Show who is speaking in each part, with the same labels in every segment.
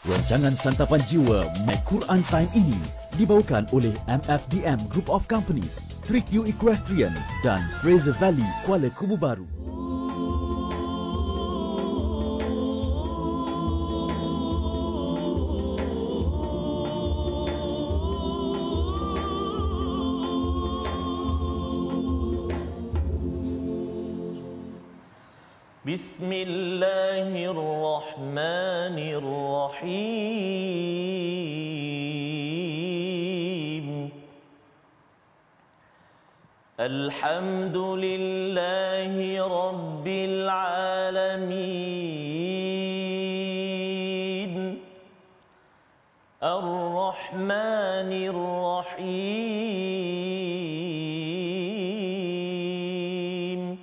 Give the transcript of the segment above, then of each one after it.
Speaker 1: Rancangan Santapan Jiwa My Quran Time ini dibawakan oleh MFDM Group of Companies, 3Q Equestrian dan Fraser Valley Kuala Kubu Baru.
Speaker 2: Bismillahirrahmanirrahim. Alhamdulillahi Rabbil Alamin. Ar-Rahmanir-Rahim.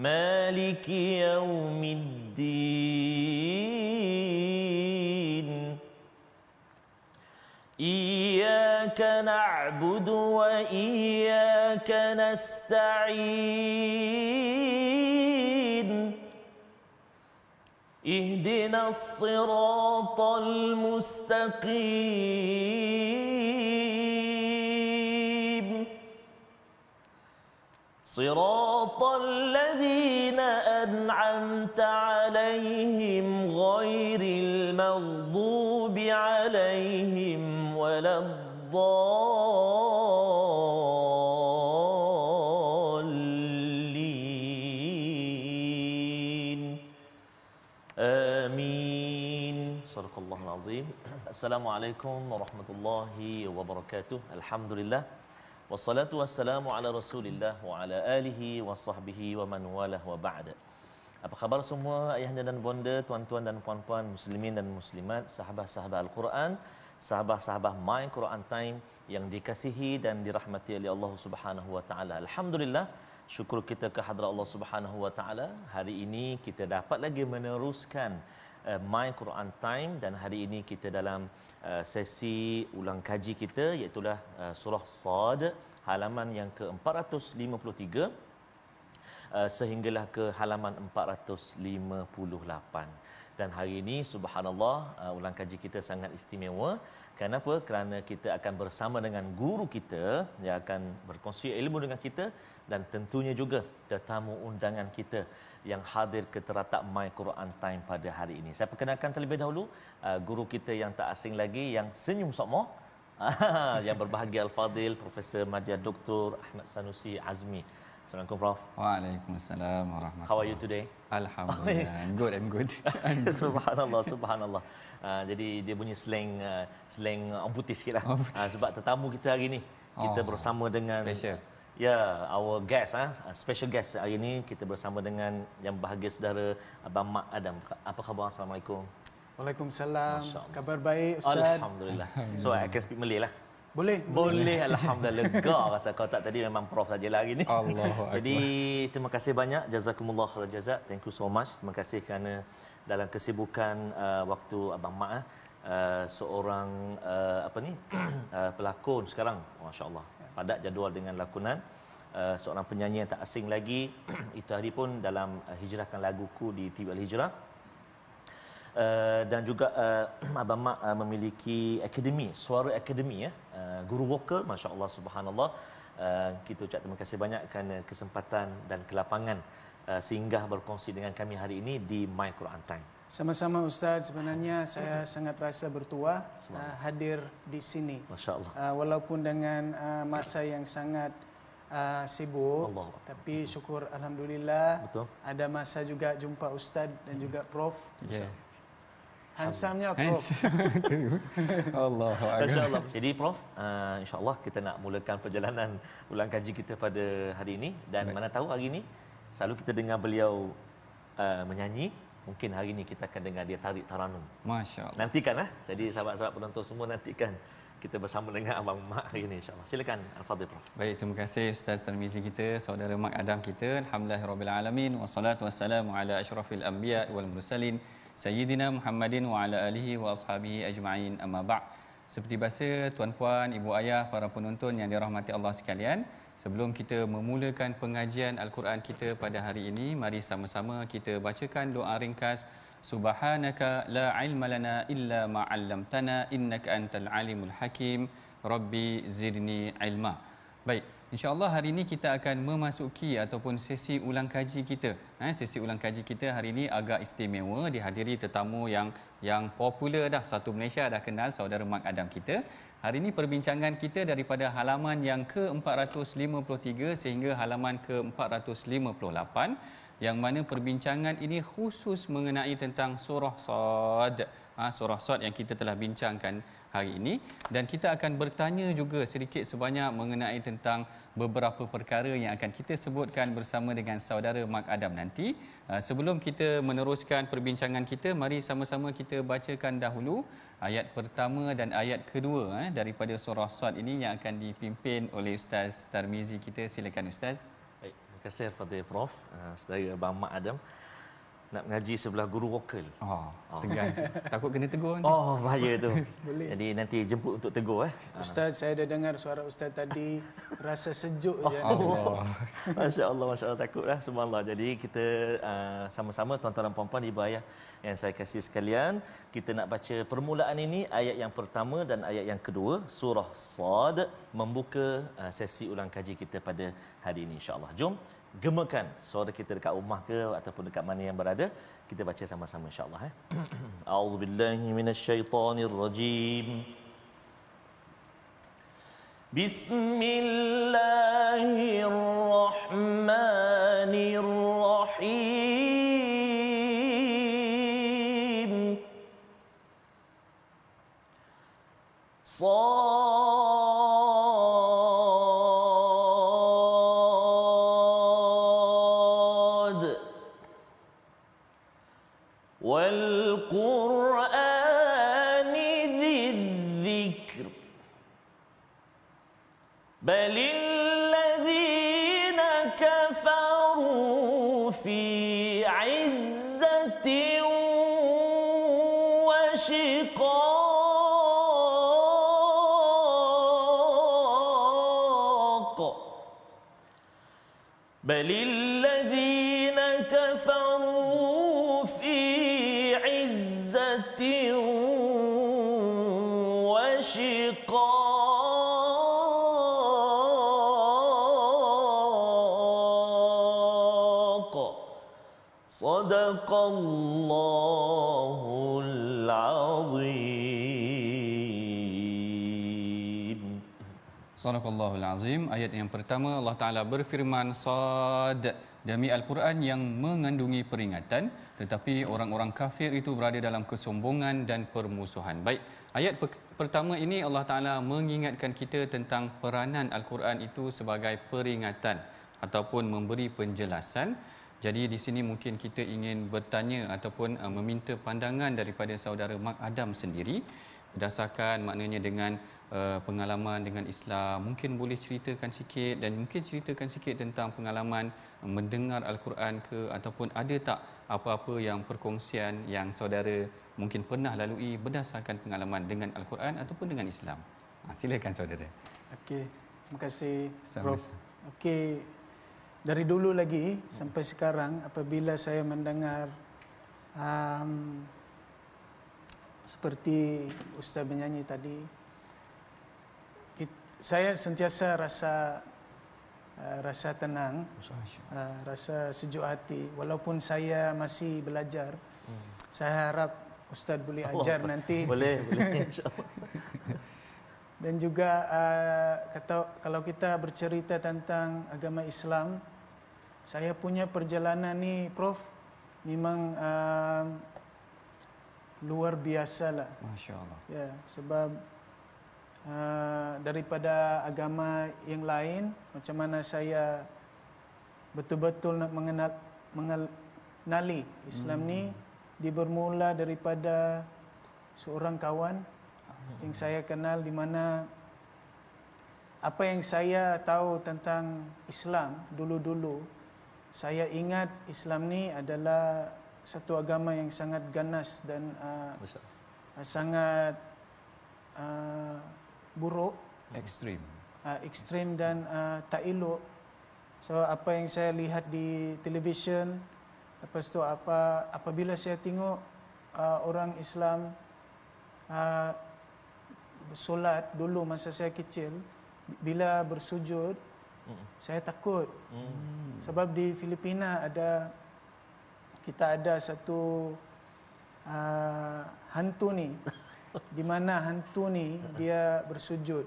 Speaker 2: Maliki yaumiddin. Iyyaka na'budu wa iyyaka nasta'in. Ihdinas siratal mustaqim. Siratal ladzina an'amta 'alaihim ghairil maghdubi 'alaihim waladdallin. Amin. Sadaqallahul azim. Assalamualaikum warahmatullahi wabarakatuh. Alhamdulillah. Wassalatu wassalamu ala Rasulillah wa ala alihi wa sahbihi wa man walah wa ba'da. Apa khabar semua ayahanda dan bonda, tuan-tuan dan puan-puan muslimin dan muslimat, sahabat-sahabat Al-Quran, sahabat-sahabat My Quran Time yang dikasihi dan dirahmati oleh Allah Subhanahu wa taala. Alhamdulillah, syukur kita ke hadrat Allah Subhanahu wa taala. Hari ini kita dapat lagi meneruskan My Quran Time dan hari ini kita dalam sesi ulang kaji kita iaitu surah Sad halaman yang ke-453 sehinggalah ke halaman 458. Dan hari ini subhanallah ulang kaji kita sangat istimewa. Kenapa? Kerana kita akan bersama dengan guru kita yang akan berkongsi ilmu dengan kita dan tentunya juga tetamu undangan kita yang hadir ke teratak My Quran Time pada hari ini. Saya perkenalkan terlebih dahulu guru kita yang tak asing lagi, yang senyum sokmo, yang berbahagia Al-Fadil Profesor Madya Dr. Ahmad Sanusi Azmi. Assalamualaikum Prof.
Speaker 3: Waalaikumsalam warahmatullahi.
Speaker 2: How are you today?
Speaker 3: Alhamdulillah. Good and good.
Speaker 2: Subhanallah, subhanallah. Jadi dia punya slang orang putih sikitlah. Sebab tetamu kita hari ni kita bersama dengan
Speaker 3: special.
Speaker 2: Ya, our guest, special guest hari ini kita bersama dengan yang bahagia saudara Abang Mak Adam. Apa khabar? Assalamualaikum.
Speaker 4: Waalaikumsalam. Kabar baik Ustaz?
Speaker 2: Alhamdulillah. So I can speak Malay lah.
Speaker 4: Boleh.
Speaker 2: Boleh. Alhamdulillah. Lega rasa kau tak tadi memang prof sajalah hari ni.
Speaker 3: Allahu Akbar.
Speaker 2: Jadi terima kasih banyak. Jazakumullah khairan jazak. Thank you so much. Terima kasih kerana dalam kesibukan waktu Abang Mak seorang pelakon sekarang, masya-Allah. Padat jadual dengan lakonan, seorang penyanyi yang tak asing lagi. Itu hari pun dalam hijrahkan laguku di TV Al-Hijrah. Dan juga Abang Mak memiliki akademi, suara akademi guru vokal, masya-Allah subhanallah. Kita ucap terima kasih banyak kerana kesempatan dan kelapangan singgah berkongsi dengan kami hari ini di My Quran Time.
Speaker 4: Sama-sama Ustaz, sebenarnya saya sangat rasa bertuah hadir di sini.
Speaker 2: Masya-Allah.
Speaker 4: Walaupun dengan masa yang sangat sibuk,
Speaker 2: Allah.
Speaker 4: tapi syukur alhamdulillah.
Speaker 2: Betul.
Speaker 4: Ada masa juga jumpa Ustaz dan juga Prof.
Speaker 3: Yeah.
Speaker 4: Handsome-nya Prof.
Speaker 3: Allahu Akbar.
Speaker 2: Masya-Allah. Jadi Prof, insya-Allah kita nak mulakan perjalanan ulang kaji kita pada hari ini dan mana tahu hari ini selalu kita dengar beliau menyanyi. Mungkin hari ini kita akan dengar dia tarik taranum.
Speaker 3: Masya-Allah.
Speaker 2: Nantikan jadi sahabat-sahabat penonton semua nantikan kita bersama dengan Abang Mak hari ini insya-Allah. Silakan Al-Fadhil Prof.
Speaker 3: Baik, terima kasih Ustaz Tarmizi kita, saudara Mak Adam kita. Alhamdulillahirabbil alamin wassalatu wassalamu ala asyrafil anbiya wal mursalin sayyidina Muhammadin wa ala alihi wa ashabihi ajma'in, amma ba'. Seperti biasa tuan-puan, ibu ayah, para penonton yang dirahmati Allah sekalian, sebelum kita memulakan pengajian Al-Quran kita pada hari ini, mari sama-sama kita bacakan doa ringkas Subhanaka la ilma lana illa ma 'allamtana innaka antal alimul hakim. Rabbi zidni ilma. Baik, insya-Allah hari ini kita akan memasuki ataupun sesi ulang kaji kita. Sesi ulang kaji kita hari ini agak istimewa, dihadiri tetamu yang popular dah, satu Malaysia dah kenal, saudara Mak Adam kita. Hari ini perbincangan kita daripada halaman yang ke-453 sehingga halaman ke-458, yang mana perbincangan ini khusus mengenai tentang surah Sad. Surah Sad yang kita telah bincangkan hari ini, dan kita akan bertanya juga sedikit sebanyak mengenai tentang beberapa perkara yang akan kita sebutkan bersama dengan saudara Mak Adam nanti. Sebelum kita meneruskan perbincangan kita, mari sama-sama kita bacakan dahulu ayat pertama dan ayat kedua daripada surah Sad ini yang akan dipimpin oleh Ustaz Tarmizi kita. Silakan Ustaz.
Speaker 2: Baik, terima kasih kepada Prof. Saudara Abang Mak Adam. Nak mengaji sebelah guru vokal.
Speaker 3: Segan. Takut kena tegur nanti.
Speaker 2: Bahaya tu.
Speaker 4: Boleh.
Speaker 2: Jadi nanti jemput untuk tegur
Speaker 4: Ustaz, saya dah dengar suara Ustaz tadi, rasa sejuk je.
Speaker 2: Masya-Allah, masya-Allah, takutlah, subhanallah. Jadi kita sama-sama tuan-tuan dan puan-puan ibu ayah yang saya kasih sekalian, kita nak baca permulaan ini, ayat yang pertama dan ayat yang kedua surah Sad, membuka sesi ulang kaji kita pada hari ini insya-Allah. Jom gemakan suara kita dekat rumah ke ataupun dekat mana yang berada, kita baca sama-sama insya-Allah. A'udzubillahi minasyaitonirrajim. Bismillahirrahmanirrahim. والقرآن ذي الذكر بل الذين كفروا في عزة وشقاق بل الذين كفروا في عزة وشقاق صدق الله العظيم.
Speaker 3: Sadaqallahul Azim. Ayat yang pertama Allah Taala berfirman, Sad, demi Al-Quran yang mengandungi peringatan, tetapi orang-orang kafir itu berada dalam kesombongan dan permusuhan. Baik, ayat pertama ini Allah Taala mengingatkan kita tentang peranan Al-Quran itu sebagai peringatan ataupun memberi penjelasan. Jadi di sini mungkin kita ingin bertanya ataupun meminta pandangan daripada saudara Mak Adam sendiri, berdasarkan maknanya dengan pengalaman dengan Islam. Mungkin boleh ceritakan sikit, dan mungkin ceritakan sikit tentang pengalaman mendengar Al-Quran ke, ataupun ada tak apa-apa yang perkongsian yang saudara mungkin pernah lalui berdasarkan pengalaman dengan Al-Quran ataupun dengan Islam. Silakan saudara.
Speaker 4: Okey, terima kasih Prof. Okey, dari dulu lagi sampai sekarang apabila saya mendengar seperti Ustaz menyanyi tadi, saya sentiasa rasa tenang, rasa sejuk hati. Walaupun saya masih belajar, saya harap Ustaz boleh ajar nanti.
Speaker 2: Boleh insya-Allah.
Speaker 4: Dan juga kalau kita bercerita tentang agama Islam, saya punya perjalanan ni Prof memang luar biasa lah.
Speaker 3: Masya-Allah.
Speaker 4: Ya, sebab daripada agama yang lain, macam mana saya betul-betul nak mengenali Islam ni, dia bermula daripada seorang kawan yang saya kenal, di mana apa yang saya tahu tentang Islam dulu-dulu, saya ingat Islam ni adalah satu agama yang sangat ganas dan sangat buruk, ekstrim dan tak elok. So apa yang saya lihat di televisyen, lepas tu apabila saya tengok orang Islam solat dulu masa saya kecil, bila bersujud saya takut. Sebab di Filipina kita ada satu hantu ni, di mana hantu ni dia bersujud.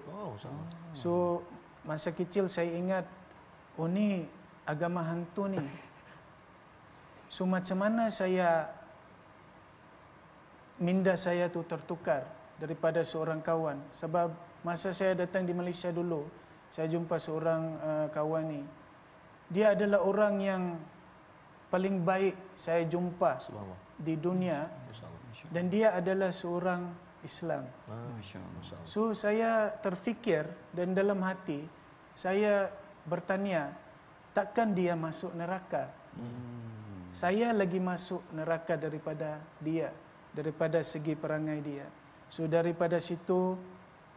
Speaker 4: So masa kecil saya ingat, oh ni agama hantu ni. So macam mana minda saya tu tertukar daripada seorang kawan. Sebab masa saya datang di Malaysia dulu, saya jumpa seorang kawan ni. Dia adalah orang yang paling baik saya jumpa di dunia, dan dia adalah seorang Islam. So saya terfikir, dan dalam hati saya bertanya, takkan dia masuk neraka? Saya lagi masuk neraka daripada dia, daripada segi perangai dia. So daripada situ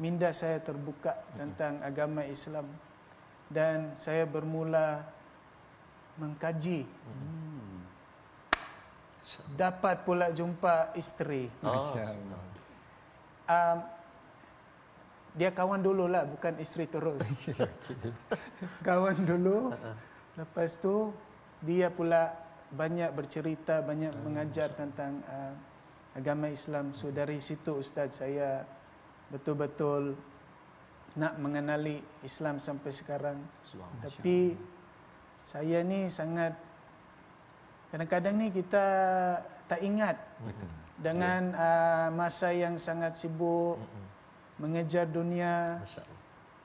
Speaker 4: minda saya terbuka tentang agama Islam, dan saya bermula mengkaji. Dapat pula jumpa isteri. Dia kawan dululah, bukan isteri terus. Kawan dulu. Lepas tu dia pula banyak bercerita, banyak mengajar tentang agama Islam. So dari situ Ustaz, saya betul-betul nak mengenali Islam sampai sekarang. Tapi saya ni sangat, kadang-kadang ni kita tak ingat dengan masa yang sangat sibuk mengejar dunia,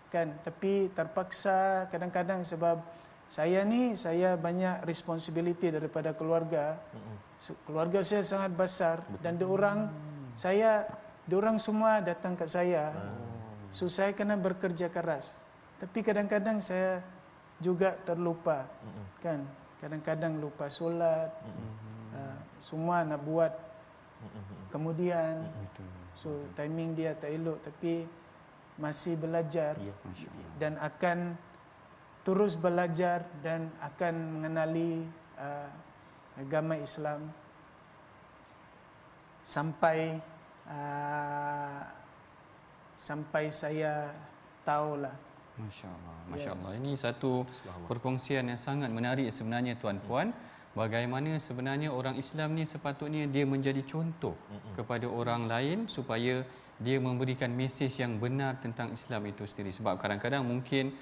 Speaker 4: kan? Tapi terpaksa kadang-kadang, sebab saya banyak responsibility daripada keluarga. Keluarga saya sangat besar, dan diorang semua datang ke saya. So saya kena bekerja keras. Tapi kadang-kadang saya juga terlupa, kan? Kadang-kadang lupa solat, semua nak buat kemudian. So timing dia tak elok, tapi masih belajar dan akan terus belajar dan akan mengenali agama Islam sampai saya tahulah.
Speaker 3: Masya Allah, Masya Allah. Ini satu perkongsian yang sangat menarik sebenarnya, tuan-puan. Bagaimana sebenarnya orang Islam ni sepatutnya dia menjadi contoh kepada orang lain, supaya dia memberikan mesej yang benar tentang Islam itu sendiri. Sebab kadang-kadang mungkin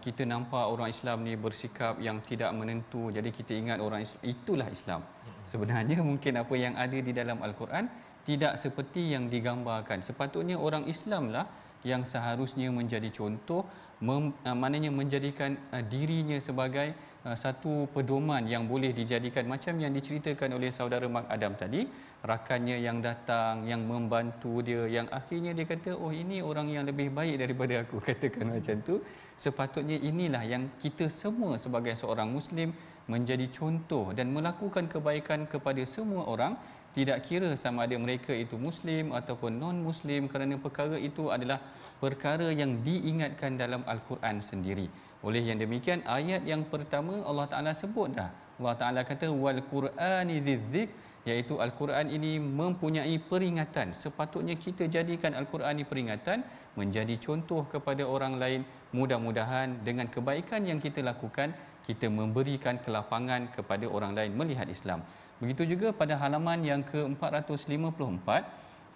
Speaker 3: kita nampak orang Islam ni bersikap yang tidak menentu, jadi kita ingat orang Islam itulah Islam. Sebenarnya mungkin apa yang ada di dalam Al-Quran tidak seperti yang digambarkan. Sepatutnya orang Islam lah yang seharusnya menjadi contoh, maknanya menjadikan dirinya sebagai satu pedoman yang boleh dijadikan, macam yang diceritakan oleh saudara Mak Adam tadi, rakannya yang datang, yang membantu dia, yang akhirnya dia kata, oh ini orang yang lebih baik daripada aku, katakan macam tu. Sepatutnya inilah yang kita semua sebagai seorang Muslim menjadi contoh dan melakukan kebaikan kepada semua orang, tidak kira sama ada mereka itu Muslim ataupun non-Muslim, kerana perkara itu adalah perkara yang diingatkan dalam Al-Quran sendiri. Oleh yang demikian, ayat yang pertama Allah Ta'ala sebut dah. Allah Ta'ala kata, wal Qur'ani dzikr, iaitu Al-Quran ini mempunyai peringatan. Sepatutnya kita jadikan Al-Quran ini peringatan, menjadi contoh kepada orang lain. Mudah-mudahan dengan kebaikan yang kita lakukan, kita memberikan kelapangan kepada orang lain melihat Islam. Begitu juga pada halaman yang ke-454,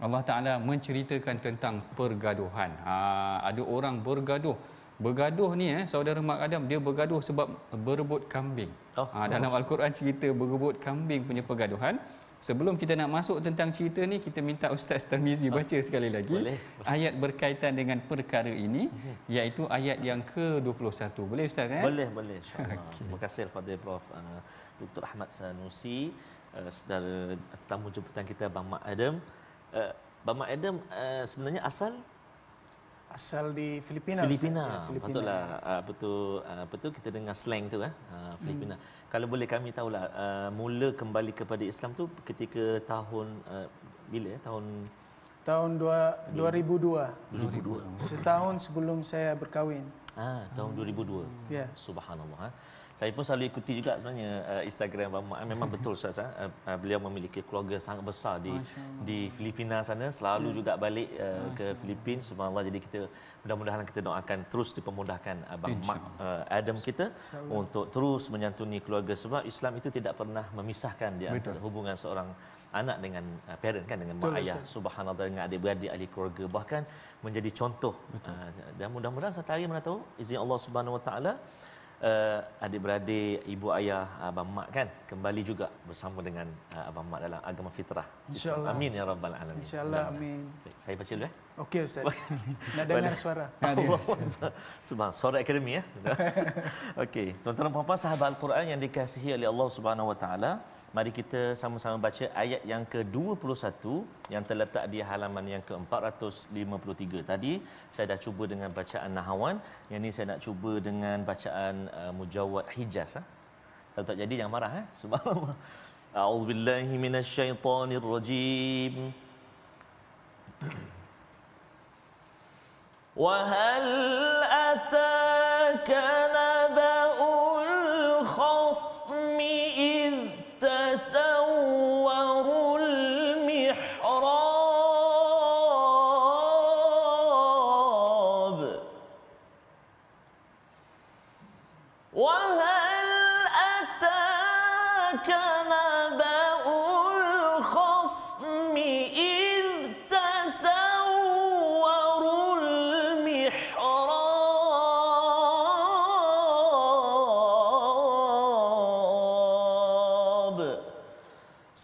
Speaker 3: Allah Ta'ala menceritakan tentang pergaduhan. Ada orang bergaduh. Bergaduh ni saudara Mak Adam, dia bergaduh sebab berebut kambing. Dalam Al-Quran cerita berebut kambing punya pergaduhan. Sebelum kita nak masuk tentang cerita ni, kita minta Ustaz Tarmizi baca sekali lagi ayat berkaitan dengan perkara ini, iaitu ayat yang ke-21. Boleh Ustaz?
Speaker 2: Boleh, insya-Allah. Terima kasih kepada Prof. Dr. Ahmad Sanusi, saudara tamu jemputan kita Bang Mak Adam. Bang Mak Adam sebenarnya asal di Filipina.
Speaker 4: Filipina.
Speaker 2: Patutlah betul kita dengar slang tu Filipina. Kalau boleh kami tahulah mula kembali kepada Islam tu ketika tahun bila tahun 2002. Setahun sebelum saya berkahwin. Tahun 2002.
Speaker 4: Ya.
Speaker 2: Subhanallah. Saya pun selalu ikuti juga sebenarnya Instagram Abang Mak. Memang betul Ustaz, beliau memiliki keluarga sangat besar di Filipina sana, selalu juga balik ke Filipina. Subhanallah, jadi kita mudah-mudahan kita doakan terus dipermudahkan Abang Mak Adam kita untuk terus menyantuni keluarga, sebab Islam itu tidak pernah memisahkan di antara hubungan seorang anak dengan parent kan, dengan mak ayah, subhanallah, dengan adik-beradik, ahli keluarga, bahkan menjadi contoh. Dan mudah-mudahan satu hari mana tahu izin Allah Subhanahu Wa Taala adik-beradik, ibu ayah Abang Mak kan kembali juga bersama dengan Abang Mak dalam agama fitrah.
Speaker 4: InsyaAllah.
Speaker 2: Amin ya rabbal alamin.
Speaker 4: InsyaAllah, amin.
Speaker 2: Baik, saya baca dulu
Speaker 4: Okey Ustaz. Nak dengar suara.
Speaker 2: Subhan, suara akademi ya. Okey, tuan-tuan dan puan-puan sahabat Al-Quran yang dikasihi oleh Allah Subhanahu Wa Taala, mari kita sama-sama baca ayat yang ke-21 yang terletak di halaman yang ke-453. Tadi saya dah cuba dengan bacaan Nahawan, yang ni saya nak cuba dengan bacaan Mujawwad Hijaz. Kalau tak jadi jangan marah subhanallah. A'udzubillahi minasyaitonirrajim. Wa hal ataka naba'ul khasmi idh tasawwarul mihrab wa hal ataka naba'ul khasmi idh tasawwarul mihrab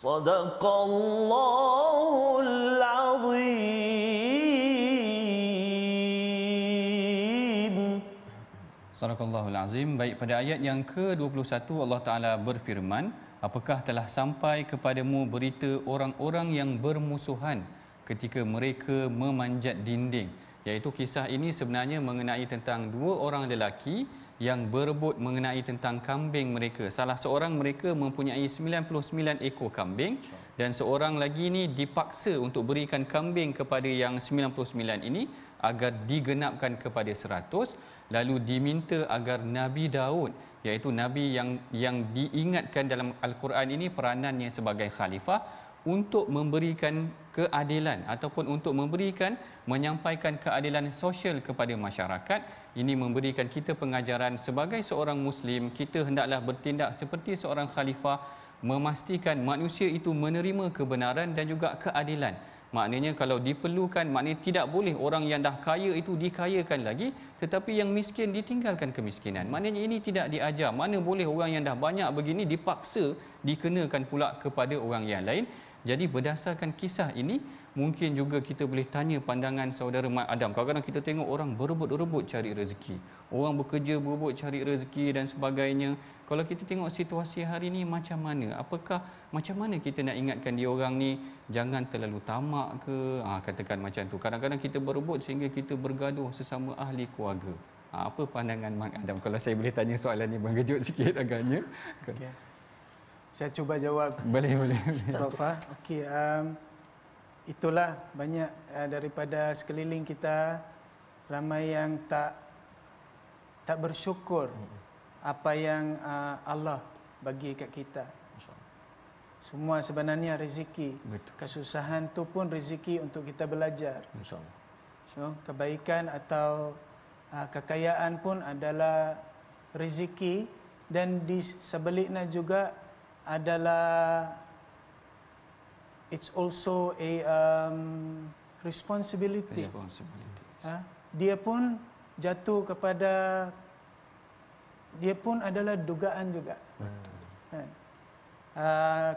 Speaker 2: Sadaqallahul azim.
Speaker 3: Sadaqallahul azim. Baik, pada ayat yang ke-21 Allah Taala berfirman, apakah telah sampai kepadamu berita orang-orang yang bermusuhan ketika mereka memanjat dinding? Iaitu kisah ini sebenarnya mengenai tentang dua orang lelaki yang berebut mengenai tentang kambing mereka. Salah seorang mereka mempunyai 99 ekor kambing dan seorang lagi ni dipaksa untuk berikan kambing kepada yang 99 ini agar digenapkan kepada 100, lalu diminta agar Nabi Daud, iaitu nabi yang diingatkan dalam Al-Quran ini peranannya sebagai khalifah, untuk memberikan keadilan ataupun untuk menyampaikan keadilan sosial kepada masyarakat. Ini memberikan kita pengajaran sebagai seorang Muslim, kita hendaklah bertindak seperti seorang khalifah, memastikan manusia itu menerima kebenaran dan juga keadilan. Maknanya kalau diperlukan, maknanya tidak boleh orang yang dah kaya itu dikayakan lagi, tetapi yang miskin ditinggalkan kemiskinan. Maknanya ini tidak diajar. Mana boleh orang yang dah banyak begini dipaksa dikenakan pula kepada orang yang lain. Jadi berdasarkan kisah ini, mungkin juga kita boleh tanya pandangan saudara Mat Adam. Kadang-kadang kita tengok orang berebut-rebut cari rezeki. Orang bekerja berebut cari rezeki dan sebagainya. Kalau kita tengok situasi hari ini macam mana? Apakah macam mana kita nak ingatkan dia orang ni jangan terlalu tamak ke? Katakan macam tu. Kadang-kadang kita berebut sehingga kita bergaduh sesama ahli keluarga. Apa pandangan Mat Adam? Kalau saya boleh tanya soalan ni mengejut sikit agaknya.
Speaker 4: Okay. Saya cuba jawab.
Speaker 3: Boleh.
Speaker 4: Prof. Okey, itulah banyak daripada sekeliling kita ramai yang tak bersyukur apa yang Allah bagi kat kita. Semua sebenarnya rezeki.
Speaker 3: Betul.
Speaker 4: Kesusahan tu pun rezeki untuk kita belajar.
Speaker 2: InsyaAllah.
Speaker 4: So, kebaikan atau kekayaan pun adalah rezeki, dan di sebaliknya juga adalah it's also a responsibility. Dia pun jatuh kepada, dia pun adalah dugaan juga. Kan?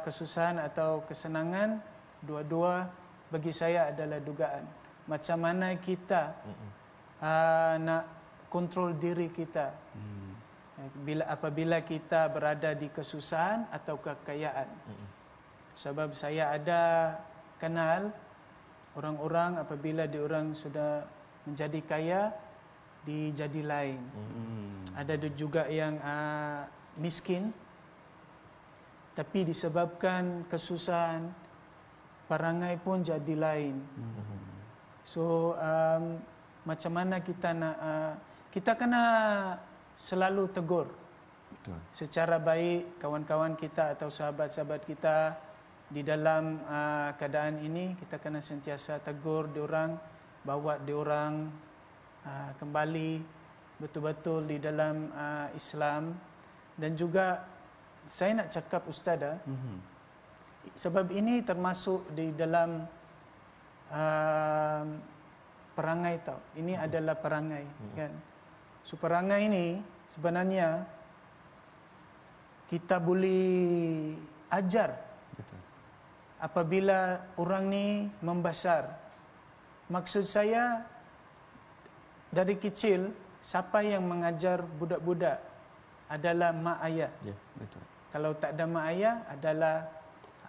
Speaker 4: Kesusahan atau kesenangan, dua-dua bagi saya adalah dugaan. Macam mana kita nak kontrol diri kita apabila kita berada di kesusahan atau kekayaan. Sebab saya ada kenal orang-orang apabila diorang sudah menjadi kaya, dijadi lain. Ada juga yang miskin, tapi disebabkan kesusahan, perangai pun jadi lain. So macam mana kita nak kita kena selalu tegur
Speaker 3: Betul.
Speaker 4: secara baik kawan-kawan kita atau sahabat-sahabat kita di dalam keadaan ini, kita kena sentiasa tegur diorang, bawa diorang kembali betul-betul di dalam Islam. Dan juga saya nak cakap Ustaz, sebab ini termasuk di dalam perangai tau. Ini adalah perangai, kan. So perangai ini sebenarnya kita boleh ajar.
Speaker 3: Betul.
Speaker 4: Apabila orang ni membesar. Maksud saya, dari kecil siapa yang mengajar budak-budak adalah mak ayah.
Speaker 2: Ya.
Speaker 3: Betul.
Speaker 4: Kalau tak ada mak ayah adalah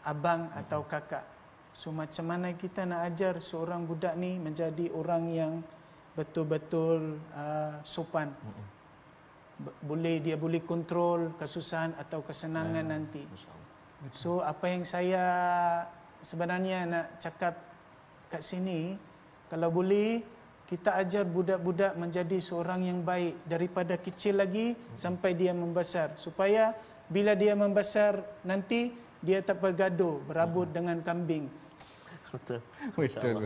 Speaker 4: abang atau kakak. So macam mana kita nak ajar seorang budak ni menjadi orang yang betul-betul sopan. Dia boleh kontrol kesusahan atau kesenangan nanti. So apa yang saya sebenarnya nak cakap kat sini, kalau boleh kita ajar budak-budak menjadi seorang yang baik daripada kecil lagi sampai dia membesar, supaya bila dia membesar nanti dia tak bergaduh berabut dengan kambing.
Speaker 3: Betul.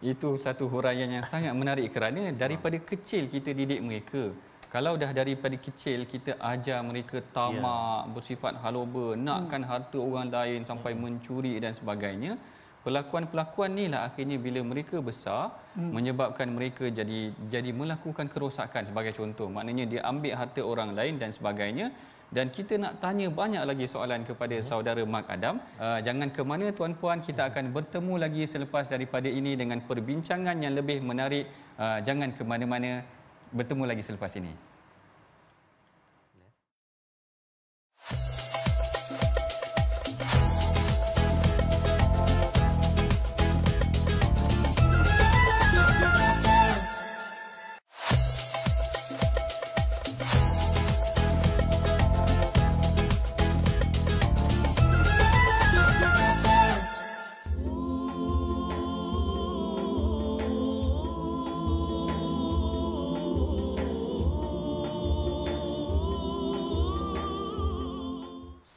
Speaker 3: Itu satu huraian yang sangat menarik, kerana daripada kecil kita didik mereka. Kalau dah daripada kecil kita ajar mereka tamak, bersifat haloba, nakkan harta orang lain sampai mencuri dan sebagainya, Pelakuan-pelakuan ni lah akhirnya bila mereka besar menyebabkan mereka jadi melakukan kerosakan. Sebagai contoh, maknanya dia ambil harta orang lain dan sebagainya. Dan kita nak tanya banyak lagi soalan kepada saudara Mak Adam. Jangan ke mana tuan-puan, kita akan bertemu lagi selepas daripada ini dengan perbincangan yang lebih menarik. Jangan ke mana-mana, bertemu lagi selepas ini.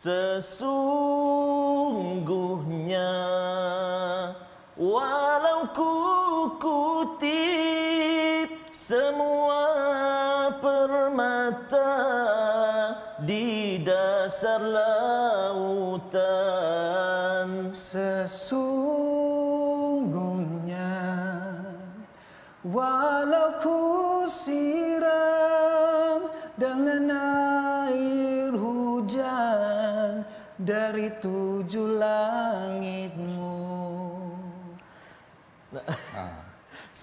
Speaker 2: Sesungguhnya walau ku kutip semua permata di dasar lautan,
Speaker 4: sesungguhnya walau ku siram dengan air hujan dari 7 langitmu.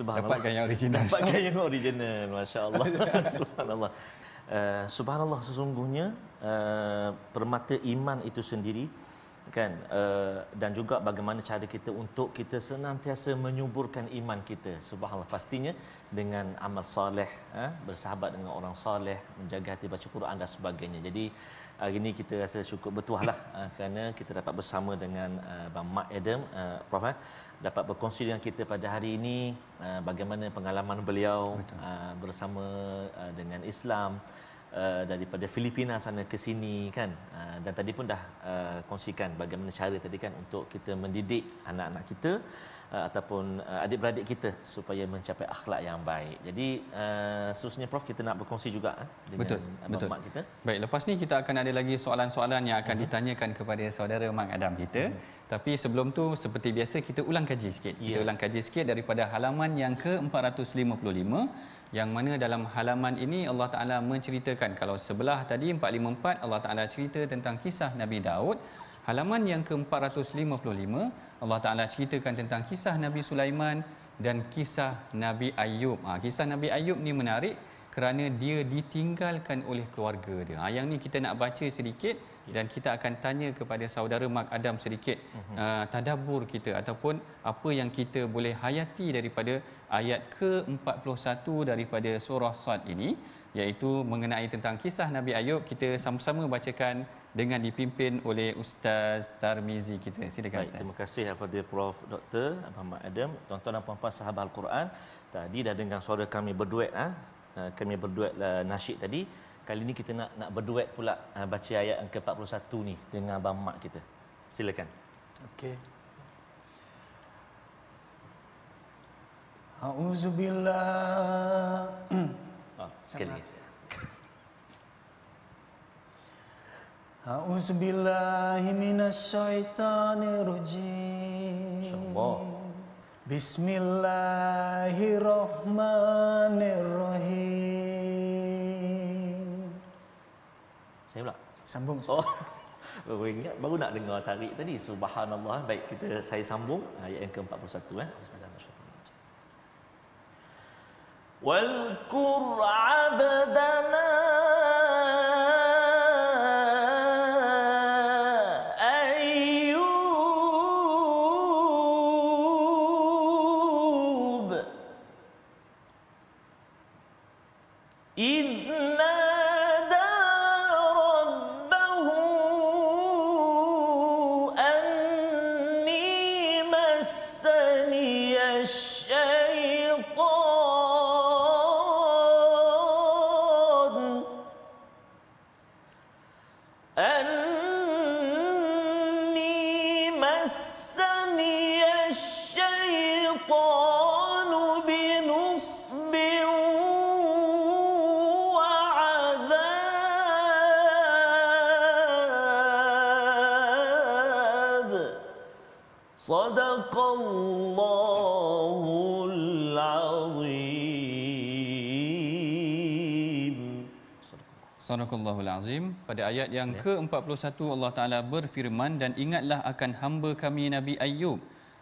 Speaker 3: Dapatkan yang original.
Speaker 2: Dapatkan yang original, masya-Allah. Subhanallah. Subhanallah, sesungguhnya permata iman itu sendiri kan, dan juga bagaimana cara kita untuk kita senantiasa menyuburkan iman kita. Subhanallah, pastinya dengan amal soleh, bersahabat dengan orang soleh, menjaga hati baca Quran dan sebagainya. Jadi hari ini kita rasa cukup bertuah lah kerana kita dapat bersama dengan Abang Mak Adam, Prof, dapat berkongsi dengan kita pada hari ini bagaimana pengalaman beliau bersama dengan Islam daripada Filipina sana ke sini kan, dan tadi pun dah kongsikan bagaimana cara tadi kan untuk kita mendidik anak-anak kita ataupun adik-beradik kita supaya mencapai akhlak yang baik. Jadi seterusnya Prof, kita nak berkongsi juga dengan Abang Mak kita.
Speaker 3: Baik, lepas ni kita akan ada lagi soalan-soalan yang akan ditanyakan kepada saudara Mak Adam kita. Tapi sebelum tu seperti biasa kita ulang kaji sikit. Kita ulang kaji sikit daripada halaman yang ke-455, yang mana dalam halaman ini Allah Taala menceritakan, kalau sebelah tadi 454 Allah Taala cerita tentang kisah Nabi Daud. Halaman yang ke-455 Allah Taala ceritakan tentang kisah Nabi Sulaiman dan kisah Nabi Ayub. Kisah Nabi Ayub ni menarik kerana dia ditinggalkan oleh keluarga dia. Yang ni kita nak baca sedikit dan kita akan tanya kepada saudara Mak Adam sedikit tadabbur kita ataupun apa yang kita boleh hayati daripada ayat ke-41 daripada surah Sad ini, iaitu mengenai tentang kisah Nabi Ayub. Kita sama-sama bacakan dengan dipimpin oleh Ustaz Tarmizi kita. Silakan Ustaz.
Speaker 2: Terima kasih kepada Prof Dr. Abang Mak Adam. Tuan-tuan dan puan-puan sahabat Al-Quran, tadi dah dengar suara kami berduet, kami berduet nasyid tadi Kali ni kita nak berduet pula baca ayat yang ke-41 ni dengan abang mak kita. Silakan.
Speaker 4: Okey. Auzubillah.
Speaker 2: Sekali lagi.
Speaker 4: Auzubillahi minasyaitonirrajim.
Speaker 2: InsyaAllah.
Speaker 4: Bismillahirrahmanirrahim.
Speaker 2: Saya pula.
Speaker 4: Sambung.
Speaker 2: Oh. Baru nak dengar tarik tadi. Subhanallah. Baik, saya sambung ayat yang ke-41 Bismillahirrahmanirrahim. Walqur 'abdana إذ نادى ربه أني مسني الشيطان بنصب Sadaqallahul Azim.
Speaker 3: Sadaqallahul Azim. Pada ayat yang ke-41 Allah Ta'ala berfirman, dan ingatlah akan hamba kami Nabi Ayyub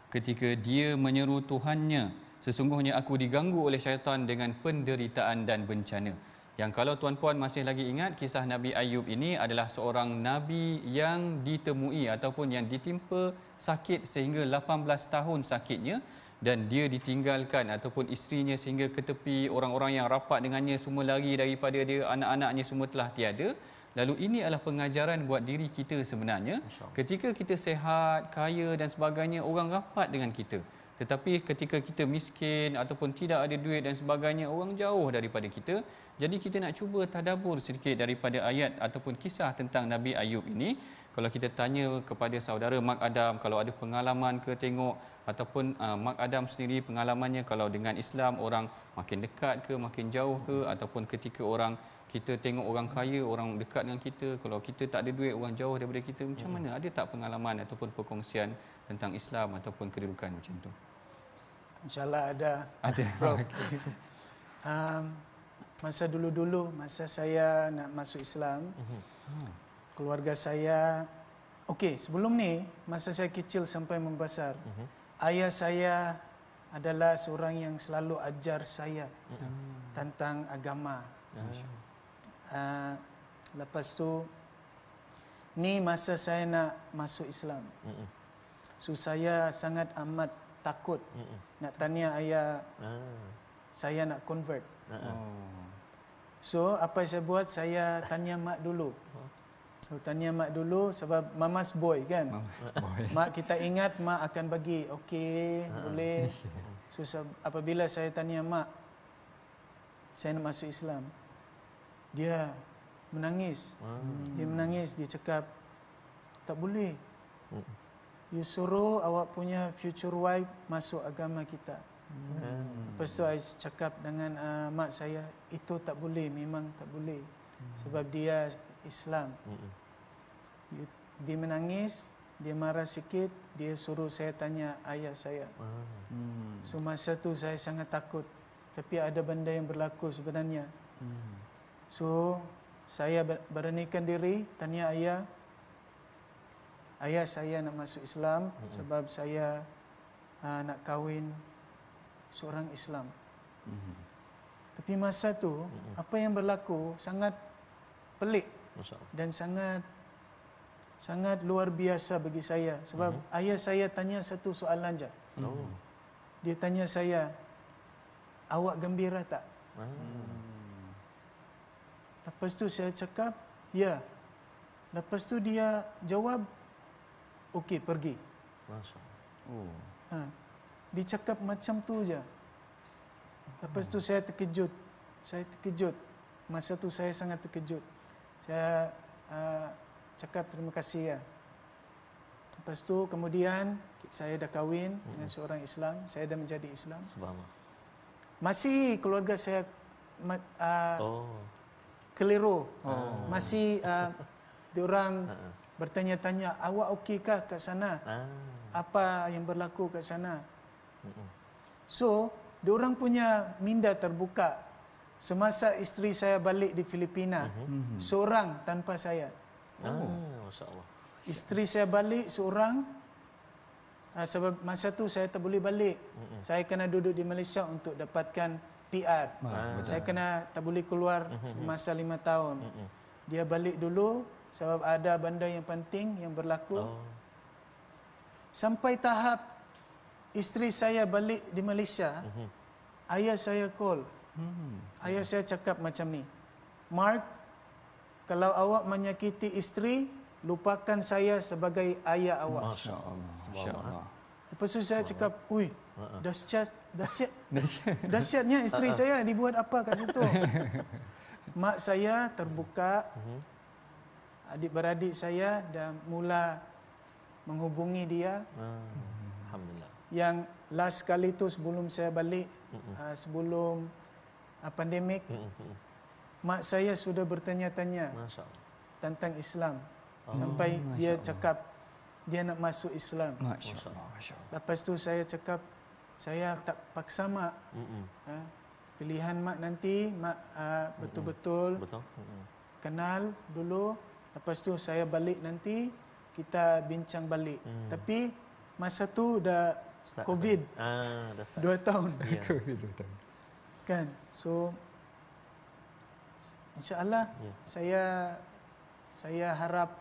Speaker 3: ketika dia menyeru Tuhannya, sesungguhnya aku diganggu oleh syaitan dengan penderitaan dan bencana. Yang kalau tuan-puan masih lagi ingat, kisah Nabi Ayyub ini adalah seorang Nabi yang ditemui ataupun yang ditimpa sakit sehingga 18 tahun sakitnya, dan dia ditinggalkan ataupun isterinya sehingga ke tepi, orang-orang yang rapat dengannya semua lari daripada dia, anak-anaknya semua telah tiada. Lalu ini adalah pengajaran buat diri kita sebenarnya. Ketika kita sihat, kaya dan sebagainya, orang rapat dengan kita. Tetapi ketika kita miskin ataupun tidak ada duit dan sebagainya, orang jauh daripada kita. Jadi kita nak cuba tadabbur sedikit daripada ayat ataupun kisah tentang Nabi Ayyub ini. Kalau kita tanya kepada saudara Mak Adam, kalau ada pengalaman ke tengok, ataupun Mak Adam sendiri pengalamannya kalau dengan Islam, orang makin dekat ke, makin jauh ke, ataupun ketika orang kita tengok orang kaya, orang dekat dengan kita, kalau kita tak ada duit, orang jauh daripada kita, macam mana? Ada tak pengalaman ataupun perkongsian tentang Islam ataupun kedudukan macam tu?
Speaker 4: InsyaAllah ada.
Speaker 3: Ada.
Speaker 4: Masa dulu-dulu, masa saya nak masuk Islam, keluarga saya, okey, sebelum ni, masa saya kecil sampai membesar, ayah saya adalah seorang yang selalu ajar saya tentang agama. Lepas tu, ni masa saya nak masuk Islam. So saya sangat amat takut nak tanya ayah saya nak convert. So apa saya buat, saya tanya mak dulu. Tanya mak dulu sebab mama's boy kan.
Speaker 3: Mama's boy.
Speaker 4: Mak kita ingat mak akan bagi, okey, boleh. So apabila saya tanya mak, saya nak masuk Islam, dia menangis. Dia menangis, dia cakap, tak boleh. You suruh awak punya future wife masuk agama kita. Lepas tu saya cakap dengan mak saya, itu tak boleh, memang tak boleh. Sebab dia Islam. Dia menangis, dia marah sikit, dia suruh saya tanya ayah saya. So masa tu saya sangat takut. Tapi ada benda yang berlaku sebenarnya. So saya beranikan diri, tanya ayah. Ayah, saya nak masuk Islam sebab saya nak kahwin seorang Islam. Tapi masa tu apa yang berlaku sangat pelik dan sangat luar biasa bagi saya sebab ayah saya tanya satu soalan saja. Dia tanya saya, awak gembira tak? Lepas tu saya cakap, ya. Lepas tu dia jawab, okey, pergi. Dia cakap macam tu je. Lepas tu saya terkejut. masa tu saya sangat terkejut. Saya cakap terima kasih ya. Lepas tu kemudian saya dah kahwin dengan seorang Islam, saya dah menjadi Islam.
Speaker 2: Subhanallah.
Speaker 4: Masih keluarga saya keliru. Masih diorang bertanya-tanya, awak okey-kah kat sana? Apa yang berlaku kat sana? So, diorang punya minda terbuka semasa isteri saya balik di Filipina, seorang tanpa saya.
Speaker 2: Masya-Allah.
Speaker 4: Isteri saya balik seorang, sebab masa tu saya tak boleh balik. Saya kena duduk di Malaysia untuk dapatkan PR. Saya kena tak boleh keluar masa 5 tahun. Dia balik dulu sebab ada benda yang penting yang berlaku. Sampai tahap isteri saya balik di Malaysia, ayah saya call. Ayah saya cakap macam ni, Mark, kalau awak menyakiti isteri, lupakan saya sebagai ayah awak.
Speaker 3: Masya-Allah. Masya-Allah.
Speaker 4: Lepas tu saya cakap, ui, dahsyatnya isteri saya dibuat apa kat situ. Mak saya terbuka, adik-beradik saya dah mula menghubungi dia.
Speaker 2: Alhamdulillah.
Speaker 4: Yang last kali tu sebelum saya balik, sebelum pandemik, mak saya sudah bertanya-tanya tentang Islam. Sampai dia cakap dia nak masuk Islam.
Speaker 3: Masya-Allah.
Speaker 4: Lepas tu saya cakap, saya tak paksa mak. Pilihan mak nanti, mak betul-betul kenal dulu. Lepas tu saya balik nanti, kita bincang balik. Tapi masa tu dah COVID.
Speaker 2: Dah start.
Speaker 4: 2 tahun.
Speaker 3: COVID 2 tahun.
Speaker 4: Kan? So, insya-Allah saya harap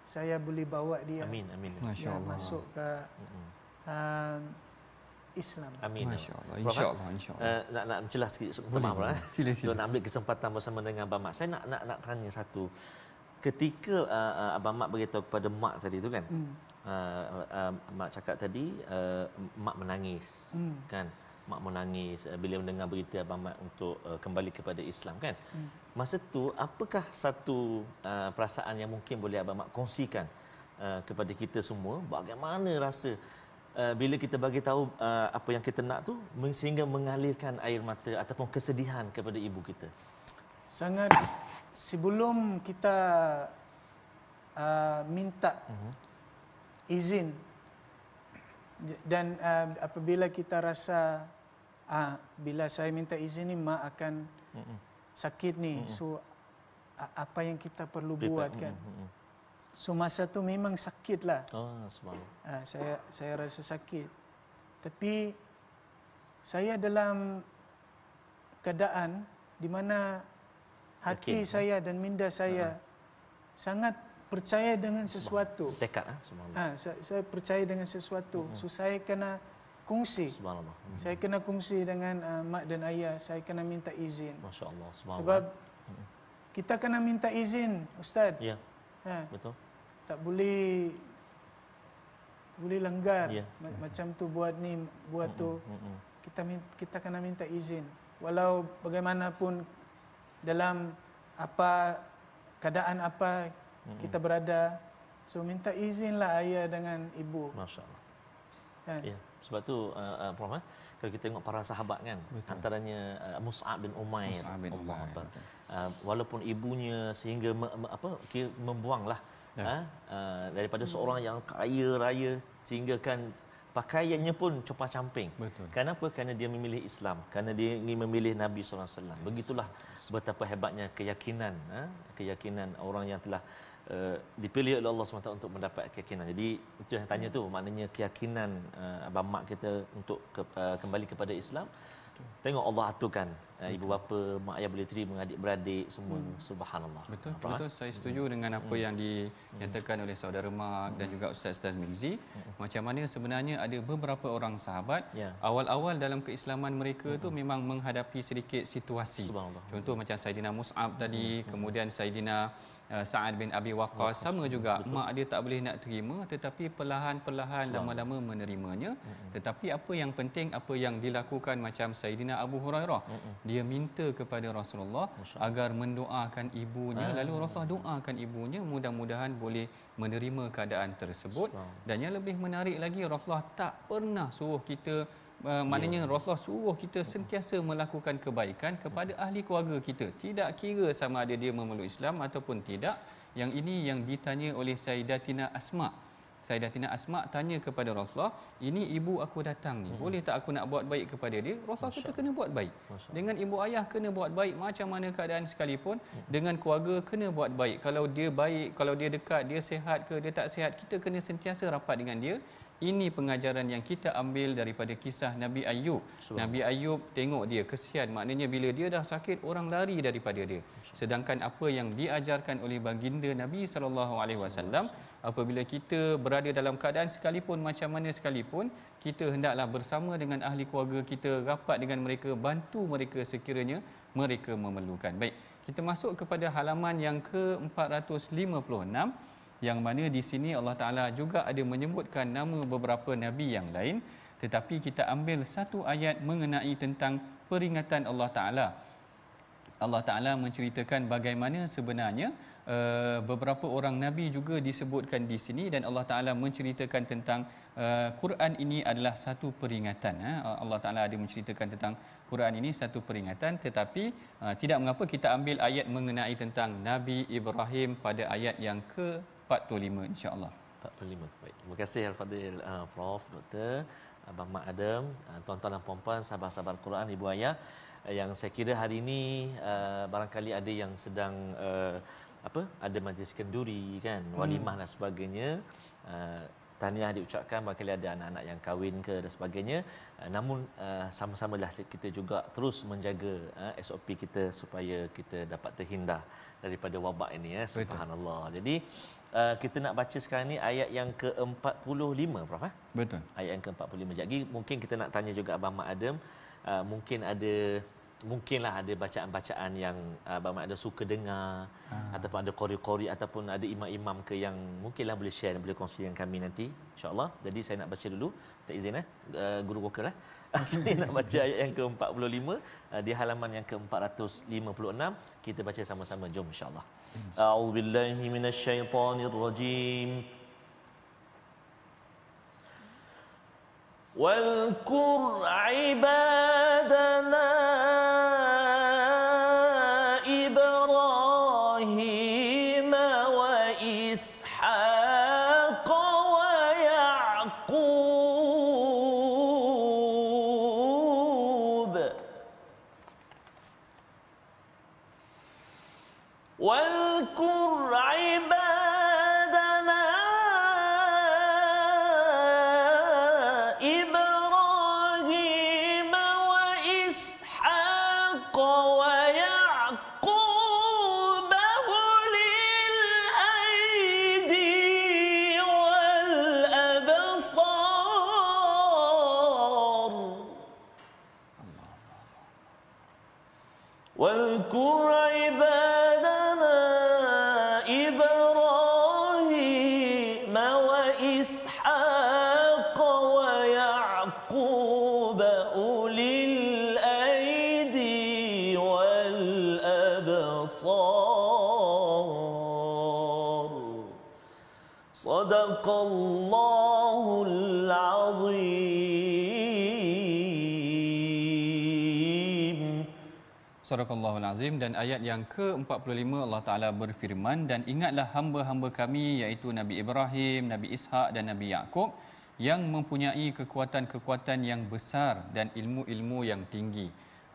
Speaker 4: saya boleh bawa dia
Speaker 2: Amin.
Speaker 3: Masya-Allah.
Speaker 4: masuk ke Islam.
Speaker 2: Amin.
Speaker 3: Masya-Allah. Insya-Allah, insya-Allah.
Speaker 2: Nak mencelah sikit.
Speaker 3: Boleh,
Speaker 2: Maaf
Speaker 3: boleh. Sila.
Speaker 2: So nak ambil kesempatan bersama dengan Abang Mat. Saya nak tanya satu. Ketika Abang Mat beritahu kepada mak tadi tu kan. Mak cakap tadi mak menangis kan. Mak menangis bila mendengar berita Abang Mat untuk kembali kepada Islam kan. Masa tu apakah satu perasaan yang mungkin boleh Abang Mat kongsikan kepada kita semua, bagaimana rasa bila kita bagi tahu apa yang kita nak tu sehingga mengalirkan air mata ataupun kesedihan kepada ibu kita?
Speaker 4: Sangat, sebelum kita minta izin dan apabila kita rasa bila saya minta izin ni mak akan sakit ni, so apa yang kita perlu buat kan. So masa tu memang sakit lah.
Speaker 2: Subhanallah.
Speaker 4: Saya rasa sakit. Tapi saya dalam keadaan di mana hati saya dan minda saya sangat percaya dengan sesuatu.
Speaker 2: Tekad subhanallah.
Speaker 4: Saya percaya dengan sesuatu. So saya kena kongsi.
Speaker 2: Subhanallah.
Speaker 4: Saya kena kongsi dengan mak dan ayah. Saya kena minta izin.
Speaker 2: Masya-Allah. Subhanallah.
Speaker 4: Sebab kita kena minta izin, Ustaz.
Speaker 2: Ya. Betul.
Speaker 4: Tak boleh langgar.
Speaker 2: Ya.
Speaker 4: Macam tu buat ni, buat tu. Kita kena minta izin. Walau bagaimanapun dalam keadaan apa kita berada, so minta izinlah ayah dengan ibu.
Speaker 2: Masya-Allah.
Speaker 4: Kan?
Speaker 2: Ya, sebab tu Prof, kalau kita tengok para sahabat kan, antaranya Mus'ab bin Umair. Walaupun ibunya sehingga membuanglah daripada seorang yang kaya raya sehingga kan pakaiannya pun compang-camping. Kenapa? Kerana dia memilih Islam, kerana dia ingin memilih Nabi sallallahu alaihi wasallam. Begitulah betapa hebatnya keyakinan orang yang telah dipilih oleh Allah SWT untuk mendapat keyakinan. Jadi itu yang tanya tu, maknanya keyakinan abang mak kita untuk kembali kepada Islam. Tengok Allah aturkan ibu bapa, mak ayah boleh terima, adik-beradik semua. Subhanallah.
Speaker 3: Betul, saya setuju dengan apa yang dinyatakan oleh saudara Mak dan juga Ustaz Migzi. Macam mana sebenarnya ada beberapa orang sahabat awal-awal dalam keislaman mereka tu memang menghadapi sedikit situasi. Contoh macam Saidina Mus'ab tadi, kemudian Saidina Sa'ad bin Abi Waqqas, sama juga mak dia tak boleh nak terima, tetapi perlahan-perlahan lama-lama menerimanya. Tetapi apa yang penting, apa yang dilakukan macam Sayyidina Abu Hurairah. Dia minta kepada Rasulullah agar mendoakan ibunya, lalu Rasulullah doakan ibunya, mudah-mudahan boleh menerima keadaan tersebut. Dan yang lebih menarik lagi, Rasulullah tak pernah suruh kita, maknanya Rasulullah suruh kita sentiasa melakukan kebaikan kepada ahli keluarga kita, tidak kira sama ada dia memeluk Islam ataupun tidak. Yang ini yang ditanya oleh Sayyidatina Asma. Sayyidatina Asma tanya kepada Rasulullah, ini ibu aku datang ni, boleh tak aku nak buat baik kepada dia? Rasulullah kata kena buat baik. Dengan ibu ayah kena buat baik, macam mana keadaan sekalipun. Dengan keluarga kena buat baik. Kalau dia baik, kalau dia dekat, dia sihat ke dia tak sihat, kita kena sentiasa rapat dengan dia. Ini pengajaran yang kita ambil daripada kisah Nabi Ayub. Nabi Ayub tengok dia kesian, maknanya bila dia dah sakit orang lari daripada dia. Sedangkan apa yang diajarkan oleh baginda Nabi SAW, apabila kita berada dalam keadaan sekalipun macam mana sekalipun, kita hendaklah bersama dengan ahli keluarga kita, rapat dengan mereka, bantu mereka sekiranya mereka memerlukan. Baik, kita masuk kepada halaman yang ke-456, yang mana di sini Allah Ta'ala juga ada menyebutkan nama beberapa Nabi yang lain, tetapi kita ambil satu ayat mengenai tentang peringatan Allah Ta'ala. Allah Ta'ala menceritakan bagaimana sebenarnya beberapa orang Nabi juga disebutkan di sini, dan Allah Ta'ala menceritakan tentang Quran ini adalah satu peringatan. Allah Ta'ala ada menceritakan tentang Quran ini satu peringatan, tetapi tidak mengapa kita ambil ayat mengenai tentang Nabi Ibrahim pada ayat yang ke-45 insya-Allah.
Speaker 2: 45. Baik. Terima kasih Al-Fadhil Prof, Doktor, Abang Mak Adam, tuan-tuan dan puan-puan, sahabat-sahabat Quran, ibu ayah, yang saya kira hari ini barangkali ada yang sedang ada majlis kenduri kan, walimah dan sebagainya. Tahniah diucapkan, barangkali ada anak-anak yang kahwin ke dan sebagainya. Namun sama-samalah kita juga terus menjaga SOP kita supaya kita dapat terhindar daripada wabak ini ya. Subhanallah. Jadi kita nak baca sekarang ni ayat yang ke-45 Prof.
Speaker 3: Betul.
Speaker 2: Ayat yang ke-45. Jadi mungkin kita nak tanya juga Abang Mak Adam, mungkinlah ada bacaan-bacaan yang Abang Mak Adam suka dengar, ataupun ada qori-qori, ataupun ada imam-imam ke yang mungkinlah boleh share, boleh kongsi dengan kami nanti insya-Allah. Jadi saya nak baca dulu, tak izin guru vokal saya nak baca ayat yang ke-45 di halaman yang ke-456. Kita baca sama-sama, jom insya-Allah. A'udzubillahi minasyaitonirrajim. واذكر عبادنا إبراهيم وإسحاق ويعقوب واذكر عبادنا إبراهيم وإسحاق ويعقوب أولي الأيدي والأبصار واذكر عبادنا إبراهيم وإسحاق ويعقوب أولي الأيدي والأبصار صدق الله العظيم.
Speaker 3: Sadaqallahul Azim. Dan ayat yang ke-45 Allah Ta'ala berfirman, dan ingatlah hamba-hamba kami iaitu Nabi Ibrahim, Nabi Ishak dan Nabi Yaqub yang mempunyai kekuatan-kekuatan yang besar dan ilmu-ilmu yang tinggi.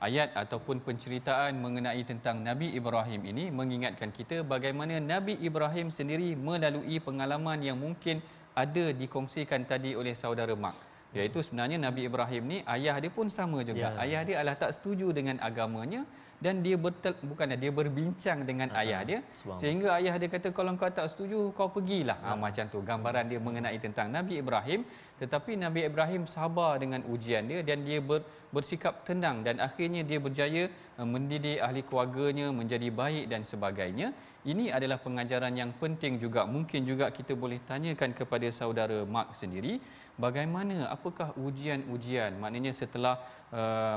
Speaker 3: Ayat ataupun penceritaan mengenai tentang Nabi Ibrahim ini mengingatkan kita bagaimana Nabi Ibrahim sendiri melalui pengalaman yang mungkin ada dikongsikan tadi oleh saudara Mak. Iaitu sebenarnya Nabi Ibrahim ni ayah dia pun sama juga. Ayah dia adalah tak setuju dengan agamanya, dan dia dia berbincang dengan ayah dia, sehingga ayah dia kata kalau kau tak setuju kau pergilah. Macam tu gambaran dia mengenai tentang Nabi Ibrahim. Tetapi Nabi Ibrahim sabar dengan ujian dia, dan dia bersikap tenang, dan akhirnya dia berjaya mendidik ahli keluarganya menjadi baik dan sebagainya. Ini adalah pengajaran yang penting juga. Mungkin juga kita boleh tanyakan kepada saudara Mak sendiri, bagaimana, apakah ujian-ujian, maknanya setelah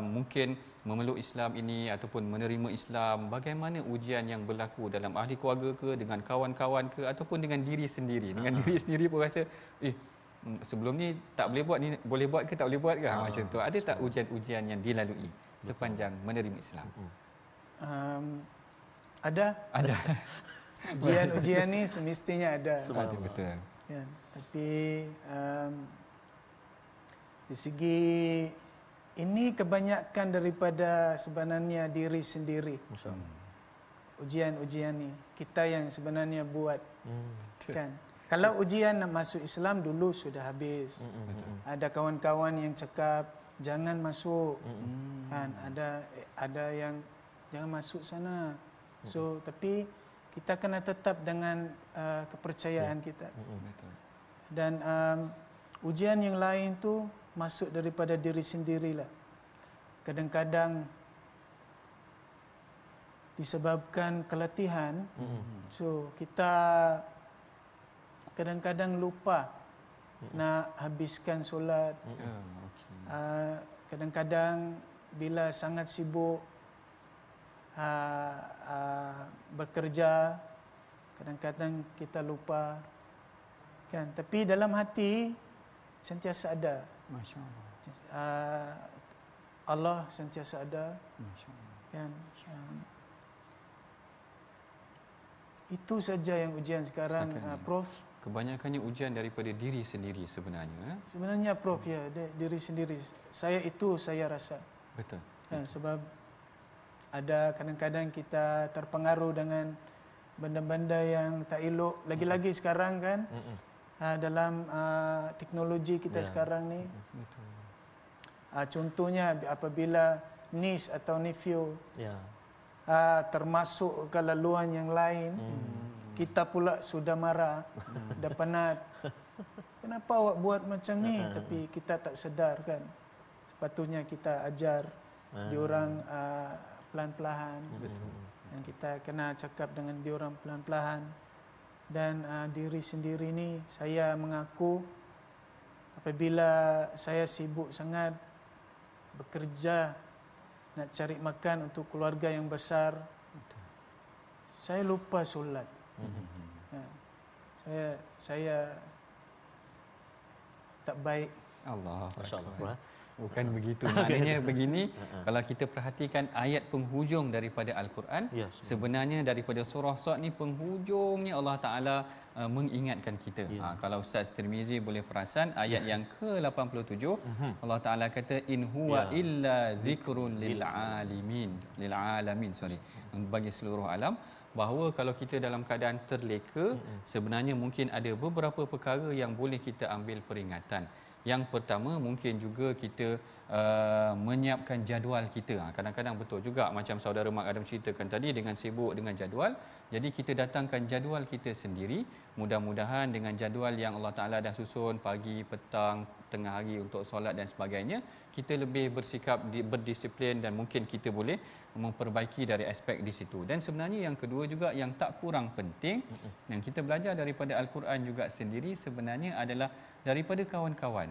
Speaker 3: mungkin memeluk Islam ini ataupun menerima Islam, bagaimana ujian yang berlaku dalam ahli keluarga ke, dengan kawan-kawan ke, ataupun dengan diri sendiri. Dengan diri sendiri pun rasa, sebelum ni tak boleh buat, ni boleh buat ke tak boleh buat ke, macam tu. Ada tak ujian-ujian yang dilalui sepanjang menerima Islam?
Speaker 4: Ada. Ujian-ujian ni semestinya ada.
Speaker 3: Betul.
Speaker 4: Ya, tapi di segi ini kebanyakan daripada sebenarnya diri sendiri. Ujian-ujian ni kita yang sebenarnya buat. Kan? Kalau ujian nak masuk Islam dulu sudah habis. Ada kawan-kawan yang cakap jangan masuk. Kan? Ada yang jangan masuk sana. So tapi kita kena tetap dengan kepercayaan kita. Dan ujian yang lain tu masuk daripada diri sendirilah. Kadang-kadang disebabkan keletihan, so kita kadang-kadang lupa nak habiskan solat. Kadang-kadang bila sangat sibuk bekerja, kadang-kadang kita lupa, kan? Tapi dalam hati sentiasa ada.
Speaker 3: Masya Allah.
Speaker 4: Allah sentiasa ada.
Speaker 3: Masya Allah.
Speaker 4: Kan? Itu saja yang ujian sekarang, Prof.
Speaker 3: Kebanyakannya ujian daripada diri sendiri sebenarnya.
Speaker 4: Sebenarnya Prof, ya, diri sendiri. Saya rasa.
Speaker 3: Betul.
Speaker 4: Kan? Sebab ada kadang-kadang kita terpengaruh dengan benda-benda yang tak elok. Lagi-lagi sekarang kan, dalam teknologi kita sekarang ni. Contohnya apabila niece atau nephew termasuk ke laluan yang lain, kita pula sudah marah, dah penat. Kenapa awak buat macam ni? Tapi kita tak sedar kan. Sepatutnya kita ajar diorang pelan-pelan. Dan kita kena cakap dengan diorang pelan-pelan. Dan diri sendiri ni saya mengaku apabila saya sibuk sangat bekerja nak cari makan untuk keluarga yang besar, saya lupa solat. Saya tak baik.
Speaker 3: Allah.
Speaker 2: Masya-Allah.
Speaker 3: Bukan begitu. Maknanya begini, kalau kita perhatikan ayat penghujung daripada Al-Quran, sebenarnya daripada surah Sad ni penghujungnya Allah Taala mengingatkan kita. Kalau Ustaz Tirmizi boleh perasan ayat yang ke-87, Allah Taala kata in huwa illa dzikrun lil alamin, bagi seluruh alam, bahawa kalau kita dalam keadaan terleka, sebenarnya mungkin ada beberapa perkara yang boleh kita ambil peringatan. Yang pertama, mungkin juga kita menyiapkan jadual kita. Kadang-kadang betul juga macam saudara Mak Adam ceritakan tadi, dengan sibuk dengan jadual. Jadi kita datangkan jadual kita sendiri. Mudah-mudahan dengan jadual yang Allah Ta'ala dah susun pagi, petang, tengah hari untuk solat dan sebagainya, kita lebih bersikap berdisiplin dan mungkin kita boleh memperbaiki dari aspek di situ. Dan sebenarnya yang kedua juga yang tak kurang penting, yang kita belajar daripada Al-Quran juga sendiri sebenarnya adalah daripada kawan-kawan.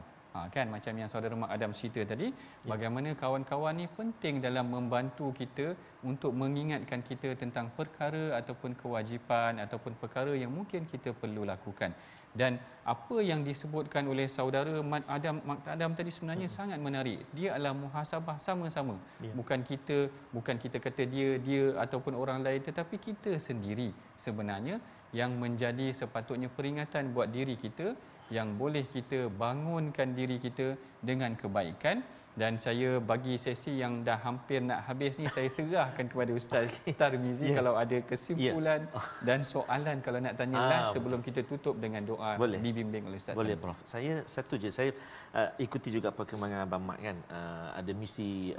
Speaker 3: Kan macam yang saudara Mak Adam cerita tadi, bagaimana kawan-kawan ni penting dalam membantu kita untuk mengingatkan kita tentang perkara ataupun kewajipan ataupun perkara yang mungkin kita perlu lakukan. Dan apa yang disebutkan oleh saudara Mak Adam tadi sebenarnya sangat menarik. Dia adalah muhasabah sama-sama. Bukan kita kata dia ataupun orang lain, tetapi kita sendiri sebenarnya yang menjadi sepatutnya peringatan buat diri kita, yang boleh kita bangunkan diri kita dengan kebaikan. Dan saya bagi sesi yang dah hampir nak habis ni, saya serahkan kepada Ustaz Tarmizi kalau ada kesimpulan dan soalan kalau nak tanya last sebelum kita tutup dengan doa dibimbing oleh Ustaz.
Speaker 2: Boleh Prof. Saya satu je, saya ikuti juga perkembangan Abang Mat kan. Ada misi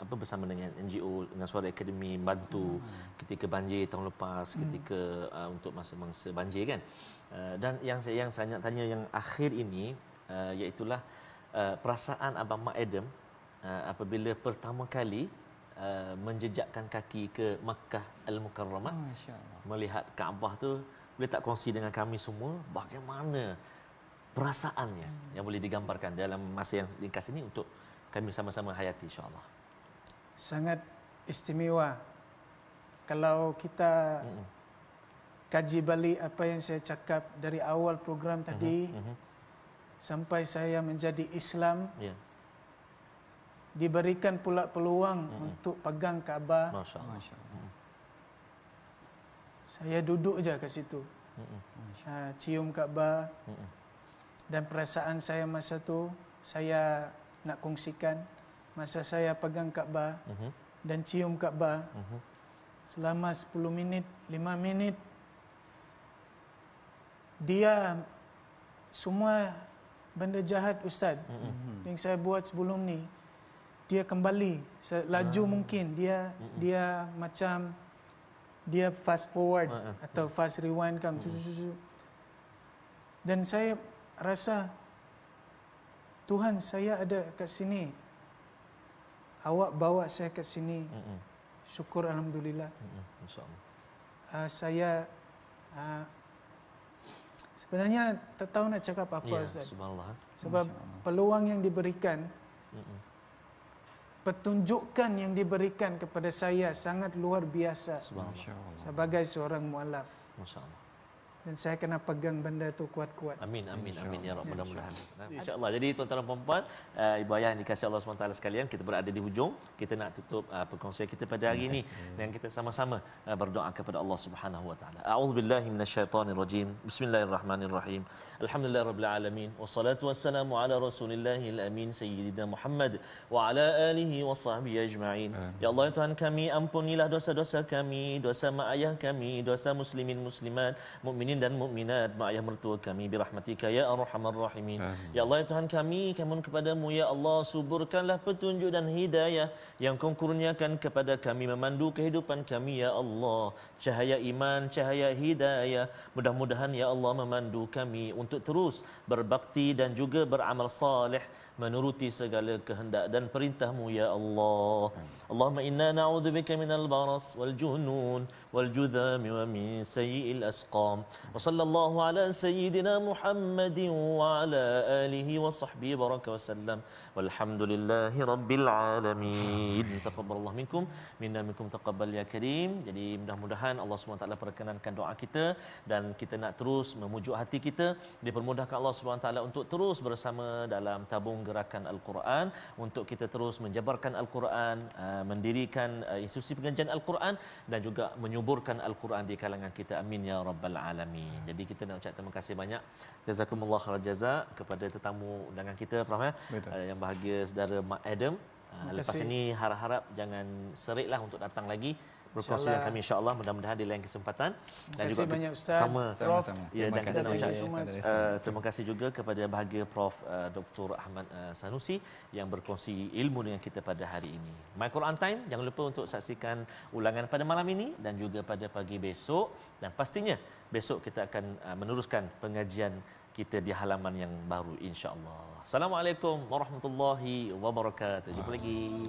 Speaker 2: bersama dengan NGO, dengan Suara Akademi, bantu ketika banjir tahun lepas, ketika untuk masa-masa banjir kan. Dan yang saya nak tanya yang akhir ini, iaitulah perasaan Abang Mak Adam apabila pertama kali menjejakkan kaki ke Makkah Al-Mukarramah, melihat Kaabah tu. Boleh tak kongsi dengan kami semua bagaimana perasaannya yang boleh digambarkan dalam masa yang ringkas ini untuk kami sama-sama hayati insya-Allah.
Speaker 4: Sangat istimewa kalau kita kaji balik apa yang saya cakap dari awal program tadi sampai saya menjadi Islam, diberikan pula peluang untuk pegang Kaabah.
Speaker 2: Masya-Allah.
Speaker 4: Saya duduk je ke situ, cium Kaabah, dan perasaan saya masa tu saya nak kongsikan masa saya pegang Kaabah dan cium Kaabah selama 10 minit, 5 minit. Dia semua benda jahat Ustaz yang saya buat sebelum ni, dia kembali laju mungkin, dia macam dia fast forward atau fast rewind kan. Dan saya rasa Tuhan, saya ada kat sini, awak bawa saya kat sini, syukur alhamdulillah.
Speaker 2: Insya-Allah.
Speaker 4: Saya sebenarnya tak tahu nak cakap apa, Ustaz.
Speaker 2: Subhanallah.
Speaker 4: Sebab peluang yang diberikan, petunjukan yang diberikan kepada saya sangat luar biasa sebagai seorang mualaf.
Speaker 2: Masya-Allah.
Speaker 4: Dan saya kena pegang benda tu kuat-kuat.
Speaker 2: Amin ya Rabb, mudah-mudahan. Insya-Allah. Jadi tuan-tuan dan puan-puan, ibu ayah yang dikasihi Allah SWT sekalian, kita berada di hujung. Kita nak tutup perkongsian kita pada hari ini dan kita sama-sama berdoa kepada Allah Subhanahu wa taala. A'udzubillahi minasyaitonirrajim. Bismillahirrahmanirrahim. Alhamdulillahirabbil alamin wassalatu wassalamu ala rasulillahil amin sayyidina Muhammad wa ala alihi wasahbihi ajma'in. Ya Allah Tuhan kami, ampunilah dosa-dosa kami, dosa mak ayah kami, dosa muslimin muslimat, mukminin dan mukminat, mak ayah mertua kami, birahmatika ya arhamar rahimin. Ya Allah ya Tuhan kami, mohon kepadamu ya Allah, suburkanlah petunjuk dan hidayah yang Kau kurniakan kepada kami, memandu kehidupan kami ya Allah, cahaya iman, cahaya hidayah. Mudah-mudahan ya Allah memandu kami untuk terus berbakti dan juga beramal saleh, menuruti segala kehendak dan perintah-Mu ya Allah. Allahumma inna na'udzubika minal baras wal junun wal judhami wa min sayyi'il asqam. Wa sallallahu ala sayyidina Muhammadin wa ala alihi wa sahbihi baraka wa sallam. Walhamdulillahi rabbil alamin. Taqabbalallahu minkum minna minkum taqabbal ya karim. Jadi mudah-mudahan Allah SWT perkenankan doa kita dan kita nak terus memujuk hati kita, dipermudahkan Allah SWT untuk terus bersama dalam tabung gerakan Al-Quran, untuk kita terus menjabarkan Al-Quran, mendirikan institusi pengajian Al-Quran dan juga menyuburkan Al-Quran di kalangan kita. Amin ya rabbal alamin. Jadi kita nak ucap terima kasih banyak, jazakumullah khairal jazak, kepada tetamu undangan kita Prof, yang bahagia saudara Mak Adam. Lepas ini harap-harap jangan seriklah untuk datang lagi berkongsi dengan kami insya-Allah, mudah-mudahan di lain kesempatan. Dan juga
Speaker 4: banyak Ustaz,
Speaker 3: sama-sama.
Speaker 2: Ya, dan kita nak ucap terima kasih juga kepada bahagia Prof Dr. Ahmad Sanusi yang berkongsi ilmu dengan kita pada hari ini. My Quran Time, jangan lupa untuk saksikan ulangan pada malam ini dan juga pada pagi besok, dan pastinya besok kita akan meneruskan pengajian kita di halaman yang baru insya-Allah. Assalamualaikum warahmatullahi wabarakatuh. Jumpa lagi.